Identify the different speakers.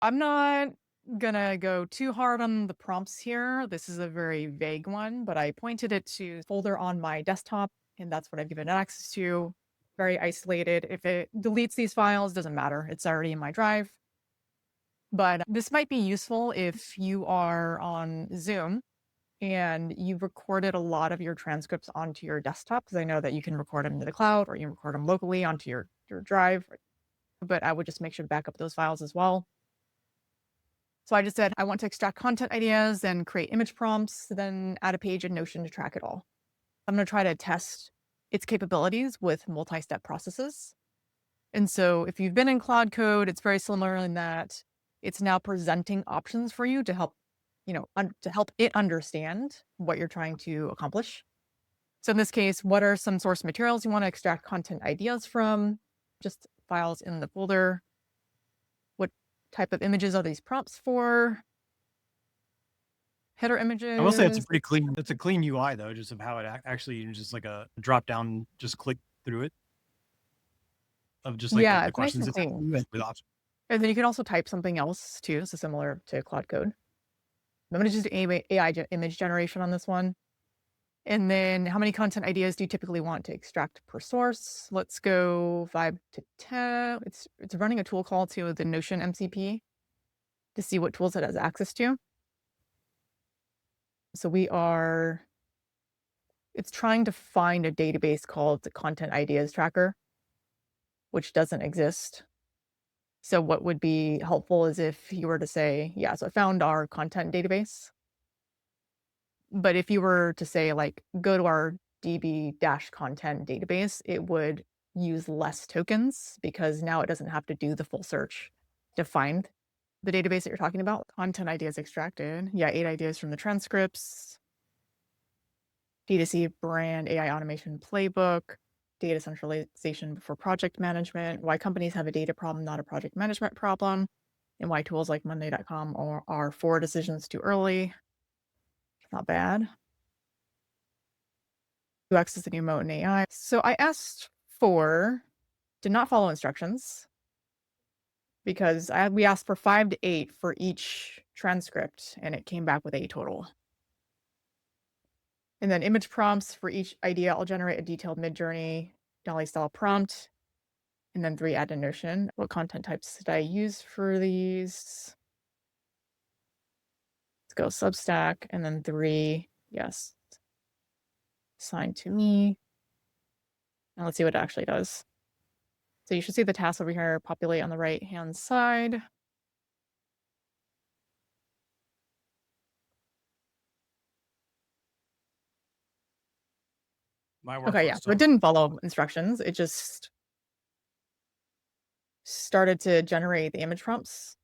Speaker 1: I'm not gonna go too hard on the prompts here. This is a very vague one, but I pointed it to folder on my desktop, and that's what I've given it access to. Very isolated. If it deletes these files, doesn't matter. It's already in my drive. But this might be useful if you are on Zoom and you've recorded a lot of your transcripts onto your desktop, because I know that you can record them to the cloud or you can record them locally onto your drive. But I would just make sure to back up those files as well. So I just said, I want to extract content ideas, then create image prompts, then add a page in Notion to track it all. I'm going to try to test its capabilities with multi-step processes. And so if you've been in Cloud Code, it's very similar in that it's now presenting options for you to help, to help it understand what you're trying to accomplish. So in this case, what are some source materials you want to extract content ideas from? Just files in the folder. What type of images are these prompts for? Header
Speaker 2: I will say it's a
Speaker 1: images.
Speaker 2: pretty clean it's a clean UI though, just of how it actually just like a drop down, just click through it of just like
Speaker 1: Yeah,
Speaker 2: the
Speaker 1: it's nice
Speaker 2: questions
Speaker 1: and
Speaker 2: it's
Speaker 1: clean.
Speaker 2: asking you with options.
Speaker 1: And then you can also type something else too, so similar to Claude Code. I'm gonna just do AI image generation on this one. And then how many content ideas do you typically want to extract per source? Let's go 5 to 10. It's running a tool call to the Notion MCP to see what tools it has access to. So it's trying to find a database called the Content Ideas Tracker, which doesn't exist. So what would be helpful is if you were to say, yeah, so I found our content database. But if you were to say, like, go to our DB dash content database, it would use less tokens because now it doesn't have to do the full search to find the database that you're talking about. Content ideas extracted. Yeah, 8 ideas from the transcripts, D2C brand AI automation playbook, data centralization for project management, why companies have a data problem, not a project management problem, and why tools like Monday.com are 4 decisions too early. Not bad. UX is the new mode in AI. So I asked for did not follow instructions because we asked for 5 to 8 for each transcript, and it came back with 8 total. And then image prompts for each idea. I'll generate a detailed mid-journey Dolly style prompt, and then 3 add to Notion. What content types did I use for these? Let's go Substack, and then 3, yes, assigned to me. And let's see what it actually does. So you should see the tasks over here populate on the right-hand side.
Speaker 2: My
Speaker 1: Okay,
Speaker 2: workflow
Speaker 1: yeah.
Speaker 2: is
Speaker 1: So it
Speaker 2: so
Speaker 1: didn't follow instructions. It just started to generate the image prompts.